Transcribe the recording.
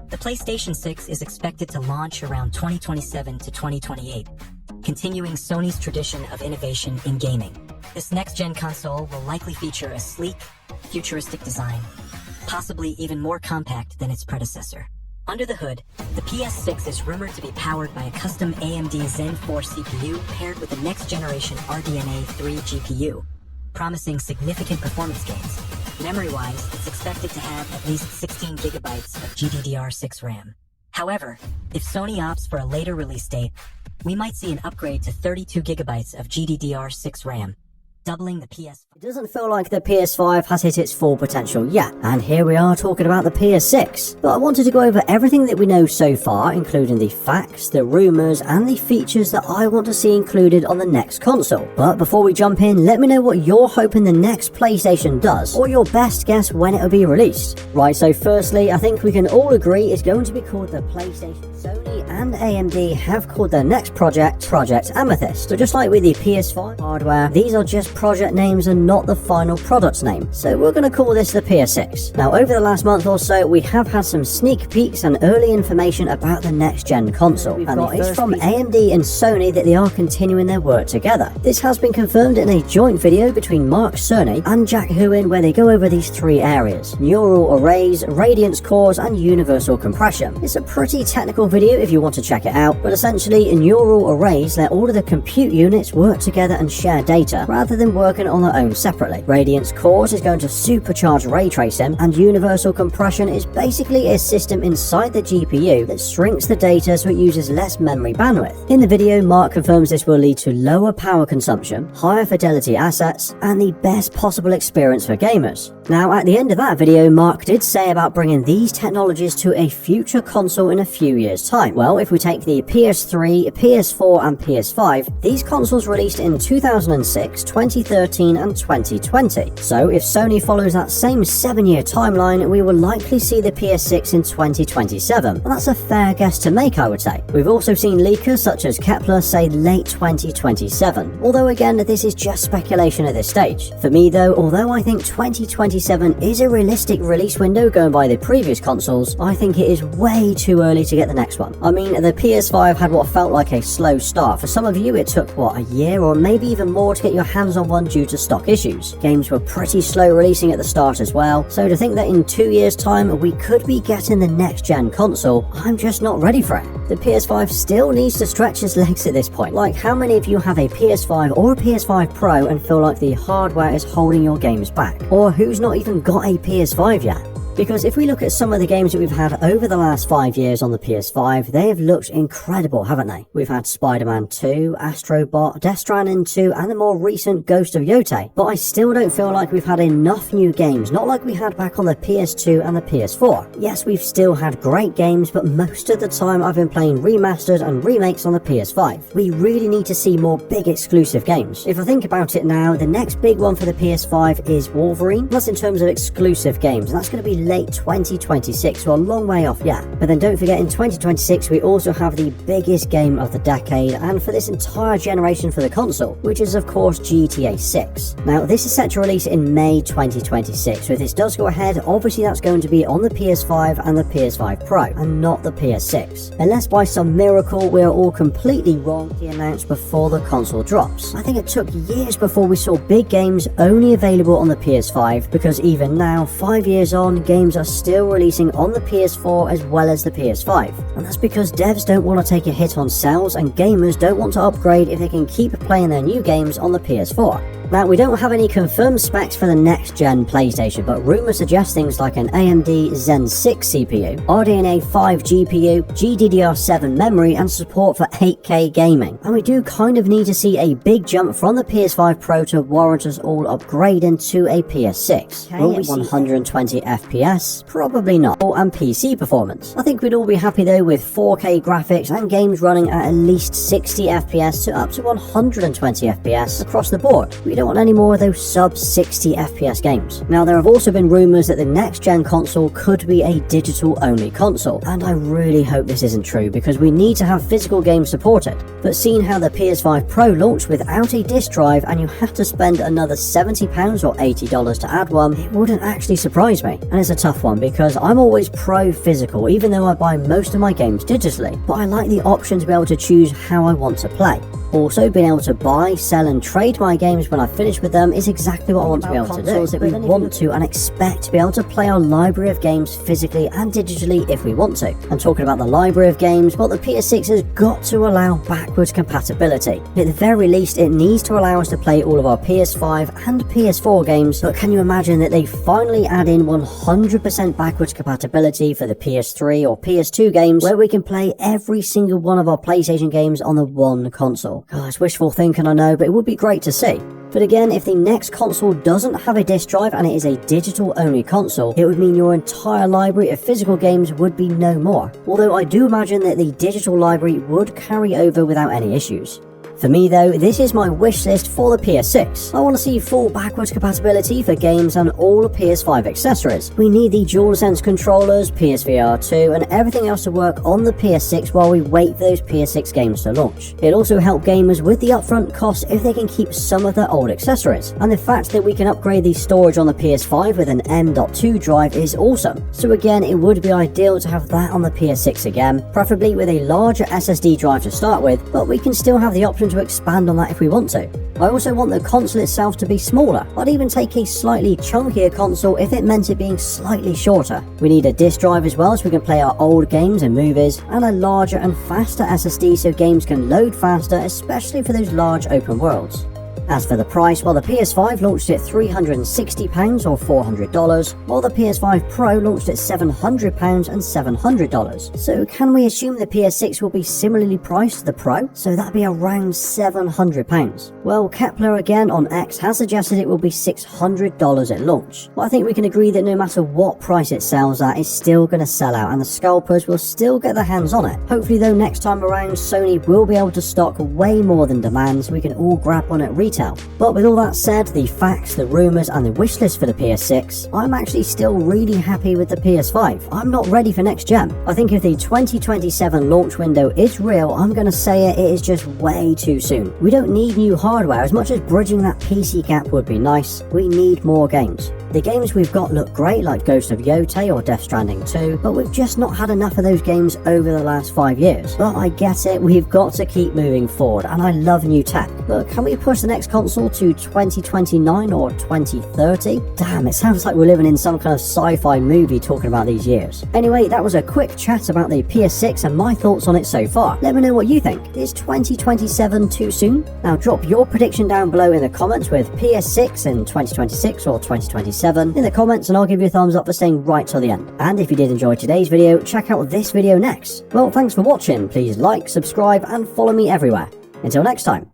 The PlayStation 6 is expected to launch around 2027 to 2028, continuing Sony's tradition of innovation in gaming. This next-gen console will likely feature a sleek, futuristic design, possibly even more compact than its predecessor. Under the hood, the PS6 is rumored to be powered by a custom AMD Zen 4 CPU paired with a next-generation RDNA 3 GPU, promising significant performance gains. Memory-wise, it's expected to have at least 16 gigabytes of GDDR6 RAM. However, if Sony opts for a later release date, we might see an upgrade to 32 gigabytes of GDDR6 RAM, doubling the PS5. It doesn't feel like the PS5 has hit its full potential yet, and here we are talking about the PS6. But I wanted to go over everything that we know so far, including the facts, the rumours, and the features that I want to see included on the next console. But before we jump in, let me know what you're hoping the next PlayStation does, or your best guess when it'll be released. Right, so firstly, I think we can all agree it's going to be called the PlayStation. Sony and AMD have called their next project Project Amethyst. But just like with the PS5 hardware, these are just project names and not the final product's name. So we're going to call this the PS6. Now, over the last month or so, we have had some sneak peeks and early information about the next-gen console. And it's from AMD and Sony that they are continuing their work together. This has been confirmed in a joint video between Mark Cerny and Jack Huyn, where they go over these three areas: neural arrays, radiance cores, and universal compression. It's a pretty technical video if you want to check it out, but essentially neural arrays let all of the compute units work together and share data rather than working on their own separately. Radiance cores is going to supercharge ray tracing, and universal compression is basically a system inside the GPU that shrinks the data so it uses less memory bandwidth. In the video, Mark confirms this will lead to lower power consumption, higher fidelity assets, and the best possible experience for gamers. Now, at the end of that video, Mark did say about bringing these technologies to a future console in a few years' time. Well, if we take the PS3, PS4, and PS5, these consoles released in 2006, 2013, and 2020. So, if Sony follows that same 7-year timeline, we will likely see the PS6 in 2027. And that's a fair guess to make, I would say. We've also seen leakers such as Kepler say late 2027. Although again, this is just speculation at this stage. For me though, although I think 2027 is a realistic release window going by the previous consoles, I think it is way too early to get the next one. I mean, the PS5 had what felt like a slow start. For some of you, it took, what, a year or maybe even more to get your hands on one due to stock issues. Games were pretty slow releasing at the start as well, so to think that in 2 years' time we could be getting the next-gen console, I'm just not ready for it. The PS5 still needs to stretch its legs at this point. Like, how many of you have a PS5 or a PS5 Pro and feel like the hardware is holding your games back? Or who's not even got a PS5 yet? Because if we look at some of the games that we've had over the last 5 years on the PS5, they have looked incredible, haven't they? We've had Spider-Man 2, Astro Bot, Death Stranding 2, and the more recent Ghost of Yotei. But I still don't feel like we've had enough new games, not like we had back on the PS2 and the PS4. Yes, we've still had great games, but most of the time I've been playing remastered and remakes on the PS5. We really need to see more big exclusive games. If I think about it now, the next big one for the PS5 is Wolverine. That's in terms of exclusive games, and that's going to be late 2026, so a long way off yet. But then don't forget, in 2026 we also have the biggest game of the decade, and for this entire generation for the console, which is of course GTA 6. Now, this is set to release in May 2026, so if this does go ahead, obviously that's going to be on the PS5 and the PS5 Pro, and not the PS6. Unless by some miracle we're all completely wrong, the announced before the console drops. I think it took years before we saw big games only available on the PS5, because even now, 5 years on, games are still releasing on the PS4 as well as the PS5. And that's because devs don't want to take a hit on sales, and gamers don't want to upgrade if they can keep playing their new games on the PS4. Now, we don't have any confirmed specs for the next-gen PlayStation, but rumours suggest things like an AMD Zen 6 CPU, RDNA 5 GPU, GDDR7 memory, and support for 8K gaming. And we do kind of need to see a big jump from the PS5 Pro to warrant us all upgrading to a PS6. Will we 120 FPS? Probably not. And PC performance. I think we'd all be happy though with 4K graphics and games running at least 60 FPS to up to 120 FPS across the board. We'd don't want any more of those sub 60 FPS games. Now, there have also been rumours that the next gen console could be a digital only console, and I really hope this isn't true because we need to have physical games supported. But seeing how the PS5 Pro launched without a disc drive and you have to spend another £70 or $80 to add one, it wouldn't actually surprise me. And it's a tough one because I'm always pro physical, even though I buy most of my games digitally, but I like the option to be able to choose how I want to play. Also, being able to buy, sell and trade my games when I finish with them is exactly what I want to be able to do. That we want to and expect to be able to play our library of games physically and digitally if we want to. And talking about the library of games, well, the PS6 has got to allow backwards compatibility. At the very least, it needs to allow us to play all of our PS5 and PS4 games, but can you imagine that they finally add in 100% backwards compatibility for the PS3 or PS2 games, where we can play every single one of our PlayStation games on the one console? God, it's wishful thinking, I know, but it would be great to see. But again, if the next console doesn't have a disc drive and it is a digital only console, it would mean your entire library of physical games would be no more. Although I do imagine that the digital library would carry over without any issues. For me though, this is my wish list for the PS6. I want to see full backwards compatibility for games and all the PS5 accessories. We need the DualSense controllers, PSVR 2 and everything else to work on the PS6 while we wait for those PS6 games to launch. It'll also help gamers with the upfront costs if they can keep some of their old accessories. And the fact that we can upgrade the storage on the PS5 with an M.2 drive is awesome. So again, it would be ideal to have that on the PS6 again, preferably with a larger SSD drive to start with, but we can still have the option to expand on that if we want to. I also want the console itself to be smaller. I'd even take a slightly chunkier console if it meant it being slightly shorter. We need a disc drive as well so we can play our old games and movies, and a larger and faster SSD so games can load faster, especially for those large open worlds. As for the price, well, the PS5 launched at £360 or $400, while the PS5 Pro launched at £700 and $700. So can we assume the PS6 will be similarly priced to the Pro? So that'd be around £700. Well, Kepler again on X has suggested it will be $600 at launch. But I think we can agree that no matter what price it sells at, it's still going to sell out and the scalpers will still get their hands on it. Hopefully though, next time around, Sony will be able to stock way more than demand so we can all grab one at retail. But with all that said, the facts, the rumours and the wish list for the PS6, I'm actually still really happy with the PS5. I'm not ready for next gen. I think if the 2027 launch window is real, I'm going to say it is just way too soon. We don't need new hardware. As much as bridging that PC gap would be nice, we need more games. The games we've got look great, like Ghost of Yotei or Death Stranding 2, but we've just not had enough of those games over the last 5 years. But I get it, we've got to keep moving forward, and I love new tech. But can we push the next console to 2029 or 2030? Damn, it sounds like we're living in some kind of sci-fi movie talking about these years. Anyway, that was a quick chat about the PS6 and my thoughts on it so far. Let me know what you think. Is 2027 too soon? Now drop your prediction down below in the comments with PS6 in 2026 or 2027 in the comments, and I'll give you a thumbs up for staying right till the end. And if you did enjoy today's video, check out this video next. Well, thanks for watching. Please like, subscribe and follow me everywhere. Until next time.